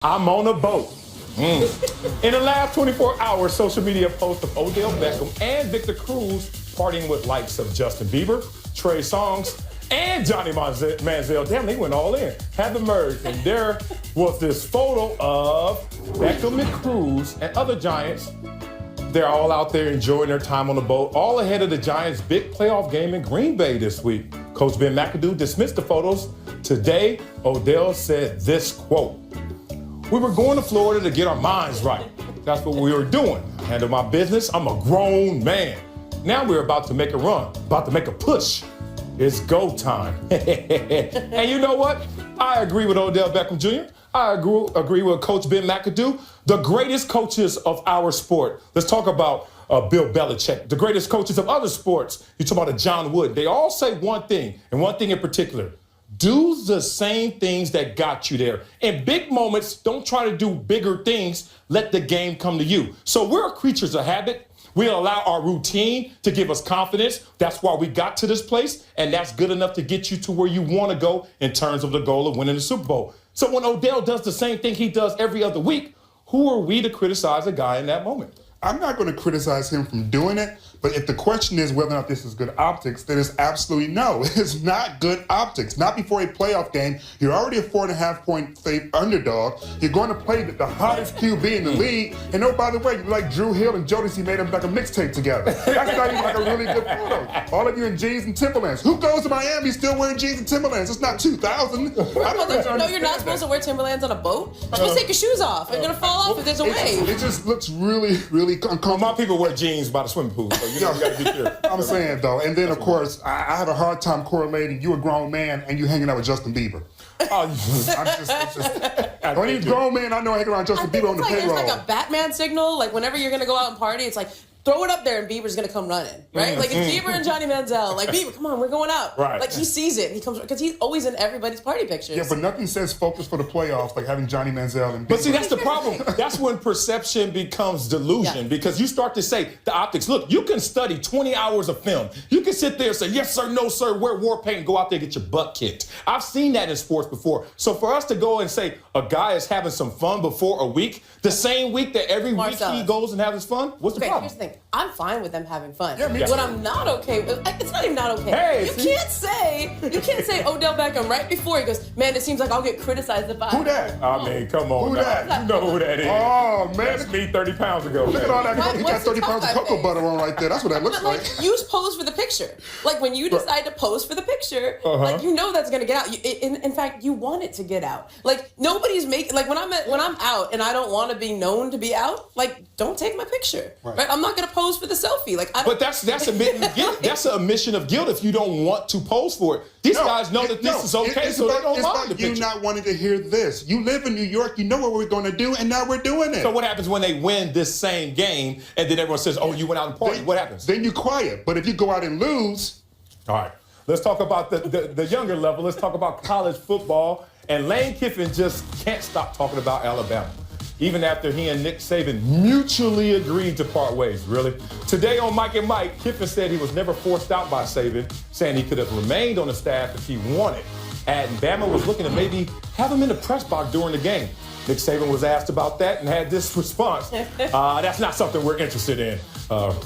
I'm on a boat. In the last 24 hours, social media posts of Odell Beckham and Victor Cruz partying with likes of Justin Bieber, Trey Songz, and Johnny Manziel. Damn, they went all in. Have emerged, and there was this photo of Beckham and Cruz and other Giants. They're all out there enjoying their time on the boat, all ahead of the Giants' big playoff game in Green Bay this week. Coach Ben McAdoo dismissed the photos. Today, Odell said this quote: "We were going to Florida to get our minds right. That's what we were doing. I handle my business. I'm a grown man. Now we're about to make a run, about to make a push. It's go time." And you know what? I agree with Odell Beckham Jr. I agree with Coach Ben McAdoo, the greatest coaches of our sport. Let's talk about Bill Belichick, the greatest coaches of other sports. You talk about a John Wood. They all say one thing, and one thing in particular: do the same things that got you there. In big moments, don't try to do bigger things. Let the game come to you. So we're creatures of habit. We allow our routine to give us confidence. That's why we got to this place, and that's good enough to get you to where you want to go in terms of the goal of winning the Super Bowl. So when Odell does the same thing he does every other week, who are we to criticize a guy in that moment? I'm not going to criticize him from doing it, but if the question is whether or not this is good optics, then it's absolutely no. It's not good optics. Not before a playoff game. You're already a 4.5-point underdog. You're going to play the hottest QB in the league. And oh, by the way, like Drew Hill and Jodeci made them like a mixtape together. That's not even like a really good photo. All of you in jeans and Timberlands. Who goes to Miami still wearing jeans and Timberlands? It's not 2000. Don't you know you're not supposed to wear Timberlands on a boat? You're supposed to take your shoes off. They're going to fall off if there's a wave. It just looks really, really uncomfortable. Well, my people wear jeans by the swimming pool, so you know you got to be careful. I'm saying, though, and then, of course, I have a hard time correlating you a grown man and you hanging out with Justin Bieber. Only grown man I know hanging around Justin Bieber on the payroll. It's like a Batman signal. Like whenever you're going to go out and party, it's like, throw it up there and Bieber's going to come running, right? Like it's Bieber and Johnny Manziel. Like, Bieber, come on, we're going out. Right. Like he sees it. And he comes, because he's always in everybody's party pictures. Yeah, but nothing says focus for the playoffs like having Johnny Manziel and Bieber. But see, that's the problem. That's when perception becomes delusion, because you start to say the optics. Look, you can study 20 hours of film. You can sit there and say, yes, sir, no, sir, wear war paint and go out there and get your butt kicked. I've seen that in sports before. So for us to go and say a guy is having some fun before a week, the same week that every Marcellus. week he goes and has his fun, what's the problem? Here's the thing. I'm fine with them having fun. Yeah, me What too. I'm not okay with, it's not even not okay. Hey, you can't say Odell Beckham right before he goes, man, it seems like I'll get criticized if I. Who that? I mean, come on. Who now. that? You know who that is. Oh, man. That's me 30 pounds ago. Look at all that. He got What's 30 the pounds of top cocoa face? butter on right there. That's what that looks But like, you pose for the picture. Like when you decide to pose for the picture, like you know that's gonna get out. In fact, you want it to get out. Like nobody's making. Like when I'm out and I don't want to be known to be out. Like don't take my picture. Right? I'm not gonna pose for the selfie. Like I don't. But that's admitting guilt. That's an admission of guilt if you don't want to pose for it. These guys know that this is okay, so they don't mind the picture. You not wanting to hear this. You live in New York. You know what we're going to do, and now we're doing it. So what happens when they win this same game, and then everyone says, "Oh, you went out and partied"? What happens? Then you're quiet. But if you go out and lose, all right. Let's talk about the younger level. Let's talk about college football. And Lane Kiffin just can't stop talking about Alabama, even after he and Nick Saban mutually agreed to part ways. Really? Today on Mike and Mike, Kiffin said he was never forced out by Saban, saying he could have remained on the staff if he wanted. And Bama was looking to maybe have him in the press box during the game. Nick Saban was asked about that and had this response. That's not something we're interested in.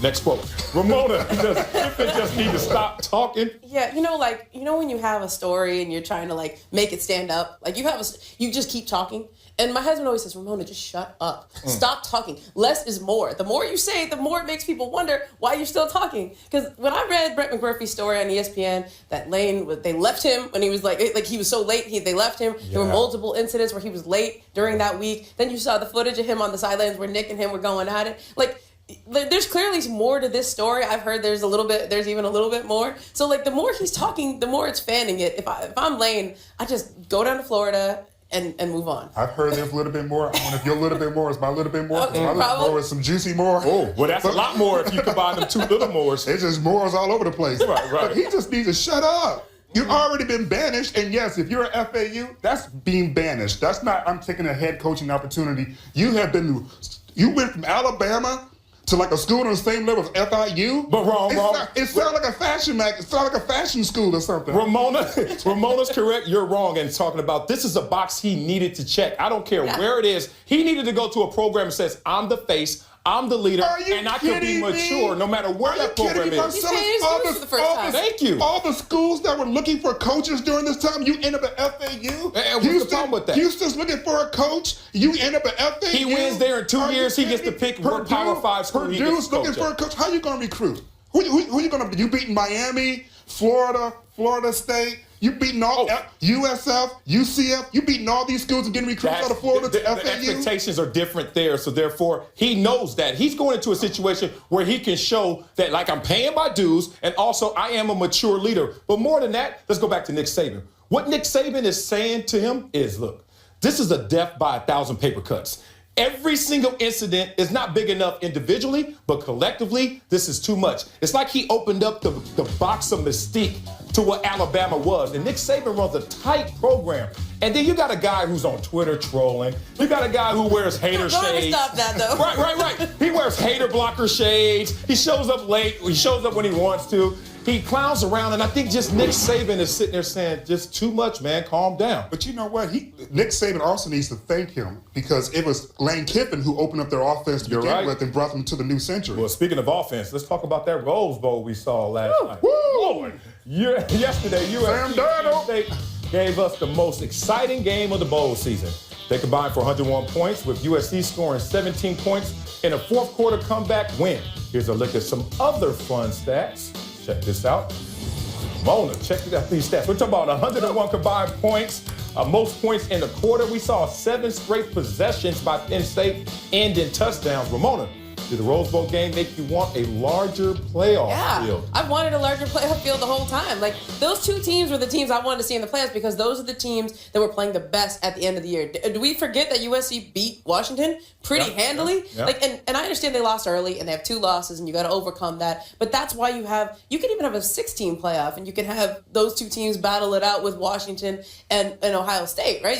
Next quote. Ramona, does Kiffin just need to stop talking? Yeah, when you have a story and you're trying to like make it stand up, like you just keep talking. And my husband always says, Ramona, just shut up. Stop talking. Less is more. The more you say, the more it makes people wonder why you're still talking. Because when I read Brett McMurphy's story on ESPN, that Lane, they left him when he was like he was so late, they left him. Yeah. There were multiple incidents where he was late during that week. Then you saw the footage of him on the sidelines where Nick and him were going at it. Like, there's clearly more to this story. I've heard there's even a little bit more. So like the more he's talking, the more it's fanning it. If I'm Lane, I just go down to Florida and move on. I've heard there's a little bit more. I wonder if your little bit more is my little bit more. Okay, my little more is some juicy more. Oh, well, that's a lot more if you combine them two little mores. It's just mores all over the place. Right. But he just needs to shut up. You've already been banished, and yes, if you're an FAU, that's being banished. That's not, I'm taking a head coaching opportunity. You went from Alabama to like a school on the same level as FIU. But wrong. It sounds like a fashion mag. It sounds like a fashion school or something. Ramona's correct. You're wrong. And talking about this is a box he needed to check. I don't care where it is. He needed to go to a program that says, I'm the face, I'm the leader, and I can be mature no matter where that program is. He's paying his dues for the first time. Thank you. All the schools that were looking for coaches during this time, you end up at FAU. And what's the problem with that? Houston's looking for a coach, you end up at FAU. He wins there in 2 years. He gets to pick what Power 5 school he gets to coach Purdue's looking for a coach. How are you going to recruit? Who you going to? You beating Miami, Florida State. You beating all USF, UCF. You beating all these schools and getting recruits out of Florida to FAU. The expectations are different there, so therefore he knows that he's going into a situation where he can show that, like, I'm paying my dues, and also I am a mature leader. But more than that, let's go back to Nick Saban. What Nick Saban is saying to him is, look, this is a death by 1,000 paper cuts. Every single incident is not big enough individually, but collectively, this is too much. It's like he opened up the box of mystique to what Alabama was. And Nick Saban runs a tight program. And then you got a guy who's on Twitter trolling. You got a guy who wears hater shades. Stop that, though. Right. He wears hater blocker shades. He shows up late. He shows up when he wants to. He clowns around, and I think just Nick Saban is sitting there saying, just too much, man, calm down. But you know what? Nick Saban also needs to thank him because it was Lane Kiffin who opened up their offense to begin with and brought them to the new century. Well, speaking of offense, let's talk about that Rose Bowl we saw last night. Woo! Yesterday, USC State gave us the most exciting game of the bowl season. They combined for 101 points, with USC scoring 17 points in a fourth quarter comeback win. Here's a look at some other fun stats. Check this out. Mona, check out these stats. We're talking about 101 combined points, most points in the quarter. We saw 7 straight possessions by Penn State end in touchdowns. Ramona, did the Rose Bowl game make you want a larger playoff field? I've wanted a larger playoff field the whole time. Like, those two teams were the teams I wanted to see in the playoffs because those are the teams that were playing the best at the end of the year. Do we forget that USC beat Washington pretty handily? Yeah. Like, and I understand they lost early and they have 2 losses and you got to overcome that. But that's why you can even have a 6-team playoff and you can have those 2 teams battle it out with Washington and Ohio State, right?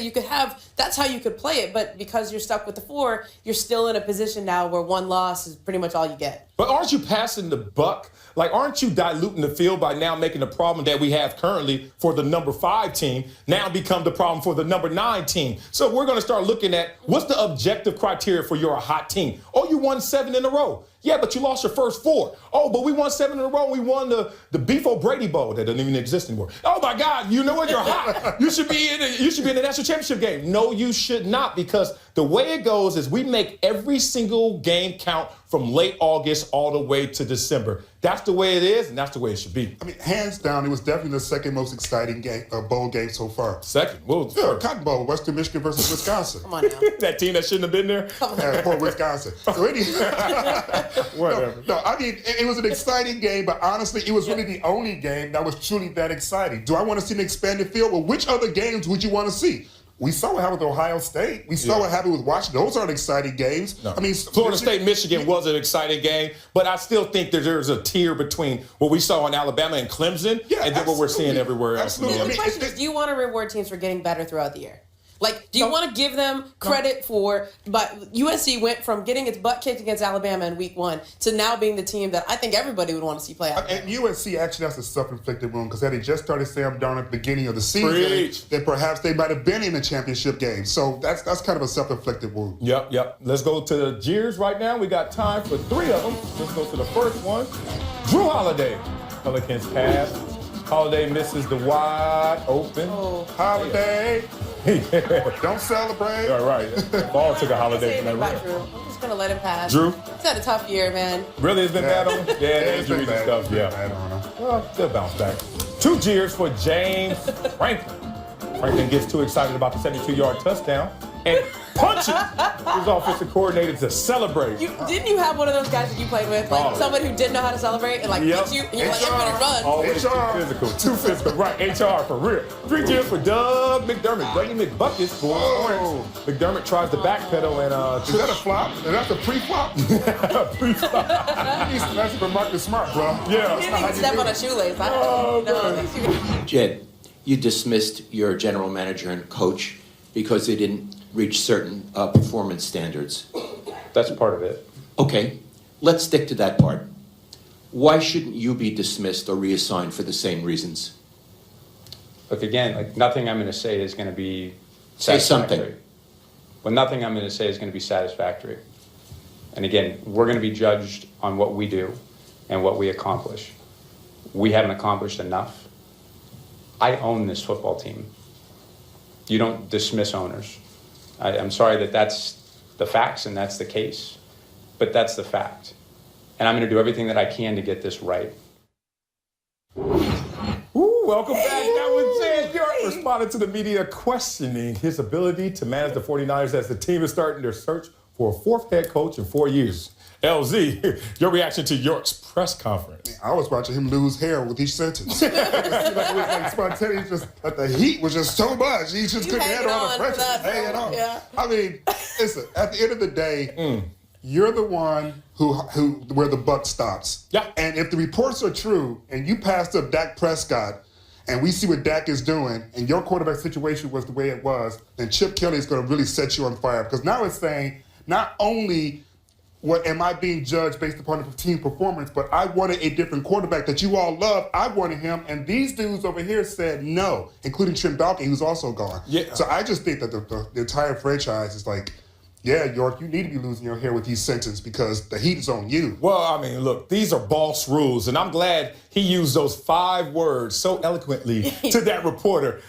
That's how you could play it. But because you're stuck with the 4, you're still in a position now where 1 loss is pretty much all you get. But aren't you passing the buck? Like, aren't you diluting the field by now making the problem that we have currently for the number 5 team now become the problem for the number 9 team? So we're going to start looking at what's the objective criteria for you're a hot team. Oh, you won 7 in a row. Yeah, but you lost your first 4. Oh, but we won 7 in a row. We won the Beef O'Brady Bowl that doesn't even exist anymore. Oh my God, you know what? You're hot. You should be in the national championship game. No, you should not, because the way it goes is we make every single game count from late August all the way to December. That's the way it is, and that's the way it should be. I mean, hands down, it was definitely the second most exciting bowl game so far. Second? Well, Cotton Bowl, Western Michigan versus Wisconsin. Come on now. That team that shouldn't have been there? For Wisconsin. So whatever. No, I mean, it was an exciting game, but honestly, it was really the only game that was truly that exciting. Do I want to see an expanded field? Well, which other games would you want to see? We saw what happened with Ohio State. We saw what happened with Washington. Those aren't exciting games. No. I mean, Florida State, Michigan was an exciting game, but I still think that there's a tier between what we saw in Alabama and Clemson and then what we're seeing everywhere else. Absolutely. The question is, do you want to reward teams for getting better throughout the year? Like, do you want to give them credit for, but USC went from getting its butt kicked against Alabama in week 1 to now being the team that I think everybody would want to see play out. And USC actually has a self-inflicted wound because had they just started Sam Darnold at the beginning of the season, then perhaps they might have been in a championship game. So that's kind of a self-inflicted wound. Yep. Let's go to the Jeers right now. We got time for 3 of them. Let's go to the first one. Drew Holiday. Pelicans pass. Holiday misses the wide open. Holiday. Don't celebrate. All right. Ball took a holiday from that Drew. I'm just going to let him pass. Drew? He's had a tough year, man. Really? It's been bad on him? Yeah, the injuries and stuff. Well, they'll bounce back. 2 Jeers for James Franklin. Franklin gets too excited about the 72-yard touchdown and punches his offensive coordinator to celebrate. Didn't you have one of those guys that you played with? Like somebody who didn't know how to celebrate and hit you, and you're like, everybody run. Always too physical. Right, HR for real. 3 Jeers for Doug McDermott. Brady McBuckets for Orange. McDermott tries to backpedal and... Is that a flop? Is that a pre-flop? Pre-flop. That's for Marcus Smart, bro. Yeah. He didn't even step on a shoelace. I don't know. Jed, you dismissed your general manager and coach because they didn't reach certain performance standards. That's part of it. Okay, let's stick to that part. Why shouldn't you be dismissed or reassigned for the same reasons? Look, again, like nothing I'm going to say is going to be Say satisfactory. something. Well, nothing I'm going to say is going to be satisfactory. And again, we're going to be judged on what we do and what we accomplish. We haven't accomplished enough. I own this football team. You don't dismiss owners. I'm sorry that that's the facts and that's the case, but that's the fact. And I'm going to do everything that I can to get this right. Ooh, welcome back. That was Jeers. York responded to the media questioning his ability to manage the 49ers as the team is starting their search for a fourth head coach in 4 years. LZ, your reaction to York's press conference? I was watching him lose hair with each sentence. It was like spontaneous, just like the heat was just so much. He just couldn't handle all the pressure. Hanging on. Yeah. I mean, listen, at the end of the day, you're the one who where the buck stops. Yeah. And if the reports are true and you passed up Dak Prescott and we see what Dak is doing and your quarterback situation was the way it was, then Chip Kelly is going to really set you on fire. Because now it's saying not only what am I being judged based upon the team performance, but I wanted a different quarterback that you all love. I wanted him, and these dudes over here said no, including Trent Baalke, who's also gone. Yeah. So I just think that the entire franchise is like, yeah, York, you need to be losing your hair with these sentences because the heat is on you. Well, I mean, look, these are boss rules, and I'm glad he used those 5 words so eloquently to that reporter.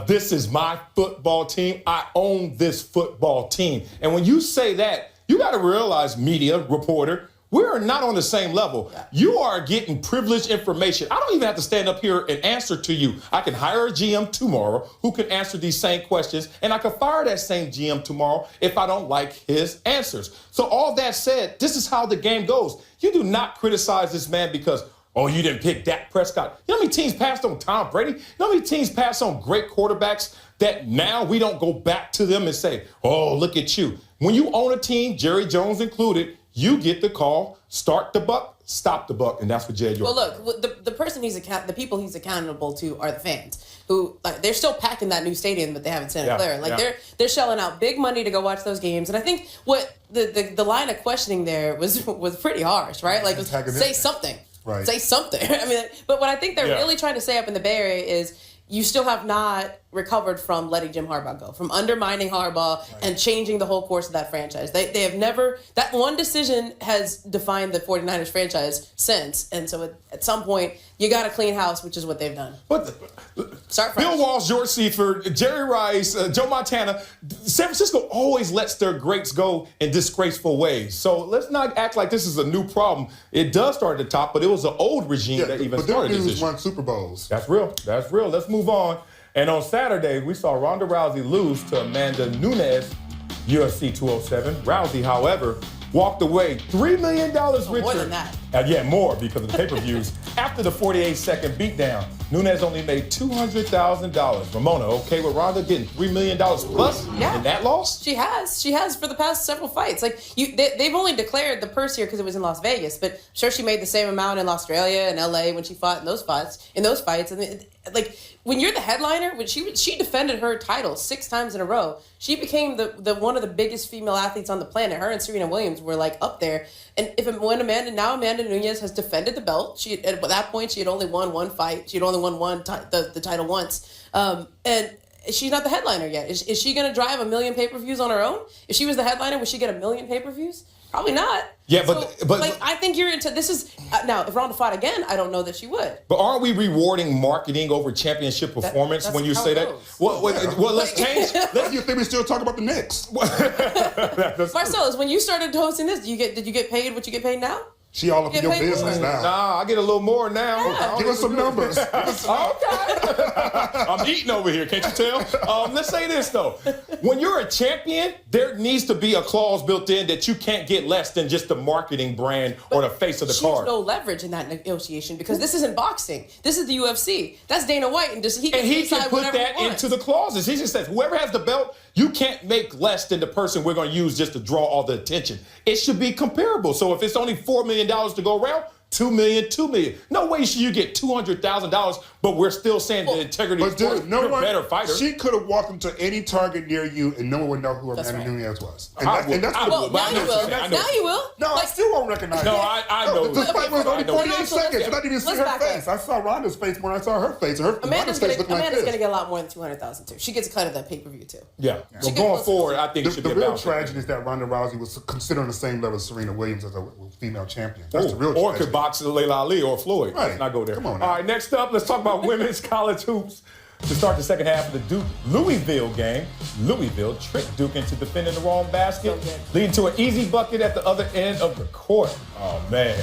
This is my football team. I own this football team. And when you say that, you got to realize, media reporter, we are not on the same level. You are getting privileged information. I don't even have to stand up here and answer to you. I can hire a GM tomorrow who can answer these same questions, and I can fire that same GM tomorrow if I don't like his answers. So all that said, this is how the game goes. You do not criticize this man because, oh, you didn't pick Dak Prescott. You know how many teams passed on Tom Brady? You know how many teams passed on great quarterbacks that now we don't go back to them and say, oh, look at you. When you own a team, Jerry Jones included, you get the call, start the buck, stop the buck, and that's what Jed York. Well, look, the person the people he's accountable to are the fans who, like, they're still packing that new stadium that they have in Santa Clara. Like, they're shelling out big money to go watch those games. And I think what the line of questioning there was pretty harsh, right? Like, say something. Right. Say something. I mean, but what I think they're really trying to say up in the Bay Area is you still have not recovered from letting Jim Harbaugh go, from undermining Harbaugh and changing the whole course of that franchise. They have never, that one decision has defined the 49ers franchise since. And so at some point, you got to clean house, which is what they've done. But Start fresh. Bill Walsh, George Seifert, Jerry Rice, Joe Montana, San Francisco always lets their greats go in disgraceful ways. So let's not act like this is a new problem. It does start at the top, but it was an old regime that even started this issue. Won Super Bowls. That's real. That's real. Let's move on. And on Saturday, we saw Ronda Rousey lose to Amanda Nunes, UFC 207. Rousey, however, walked away $3 million richer. More than that. Yeah, more because of the pay-per-views. After the 48-second beatdown, Nunes only made $200,000. Ramona, okay with Ronda getting $3 million plus in that loss? She has for the past several fights. Like they've only declared the purse here because it was in Las Vegas, but I'm sure she made the same amount in Australia and LA when she fought in those fights. And like when you're the headliner, when she defended her title 6 times in a row, she became the one of the biggest female athletes on the planet. Her and Serena Williams were like up there. And when Amanda Nunes has defended the belt, at that point she had only won one fight. She had only won the title once, and she's not the headliner yet. Is she going to drive 1 million pay-per-views on her own? If she was the headliner, would she get 1 million pay-per-views? Probably not. Yeah, but like I think you're into this is now. If Ronda fought again, I don't know that she would. But aren't we rewarding marketing over championship performance that's when you how say it that? goes. Well, let's change. You think we still talk about the Knicks? Marcellus, when you started hosting this, did you get paid what you get paid now? She all up in your Get paid business more. now. Nah, I get a little more now. Yeah. Give us some numbers. Okay. I'm eating over here, can't you tell? Let's say this, though. When you're a champion, there needs to be a clause built in that you can't get less than just the marketing brand or the face of the She card. has no leverage in that negotiation because this isn't boxing. This is the UFC. That's Dana White, and he can decide put whatever that he wants. into the clauses. He just says, whoever has the belt, you can't make less than the person we're going to use just to draw all the attention. It should be comparable. So if it's only $4 million to go around, $2 million. No way should you get $200,000 but we're still saying the integrity But of sports. dude, no You're one, a better fighter. she could have walked into any target near you and no one would know who That's Amanda right. Nunes was. Well, now you will. Now you will. No, I still won't recognize No, her. I know. The fight was only I know. 48 seconds. I didn't even see Let's her back face. up. I saw Ronda's face more than I saw her face. Amanda's face looked like going to this. get a lot more than 200,000 too. She gets a cut of that pay-per-view too. Yeah. She Well, could- going forward, I think it should The be a real balance. tragedy is that Ronda Rousey was considered on the same level as Serena Williams as a female champion. That's the real Or tragedy. could box Layla Ali or Floyd. Right. Let's not go there. Come on now. All right, next up, let's talk about women's college hoops. To start the second half of the Duke-Louisville game, Louisville tricked Duke into defending the wrong basket, So good. leading to an easy bucket at the other end of the court. Oh, man.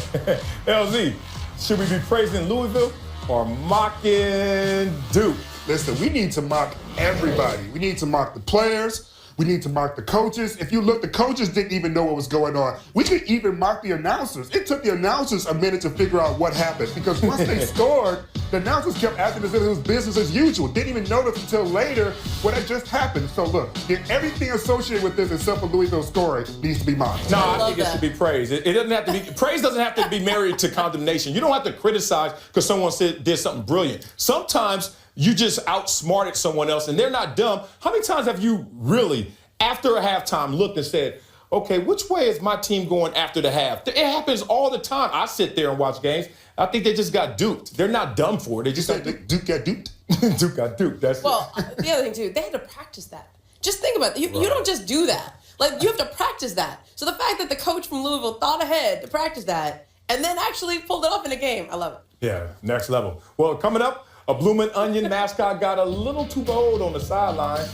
LZ, should we be praising Louisville or mocking Duke? Listen, we need to mock everybody. We need to mock the players. We need to mock the coaches. If you look, the coaches didn't even know what was going on. We could even mock the announcers. It took the announcers a minute to figure out what happened because once they scored, the announcers kept acting as if it was business as usual. Didn't even notice until later what had just happened. So look, everything associated with this except for Louisville scoring needs to be mocked. No, I I love think it that. should be praised. It doesn't have to be praise. Doesn't have to be married to condemnation. You don't have to criticize because someone did something brilliant. Sometimes you just outsmarted someone else, and they're not dumb. How many times have you really, after a halftime, looked and said, "Okay, which way is my team going after the half?" It happens all the time. I sit there and watch games. I think they just got duped. They're not dumb for it. They just You said Duke got duped? Duke got duped. That's Well, the other thing too, they had to practice that. Just think about it. You don't just do that. Like, you have to practice that. So the fact that the coach from Louisville thought ahead to practice that and then actually pulled it off in a game, I love it. Yeah, next level. Well, coming up, a Bloomin' Onion mascot got a little too bold on the sideline.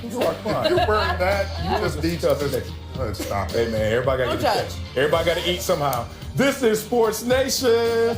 You are crying. You're wearing that. You just need to stop it. Hey man, everybody got to Don't get Everybody got to eat somehow. This is Sports Nation.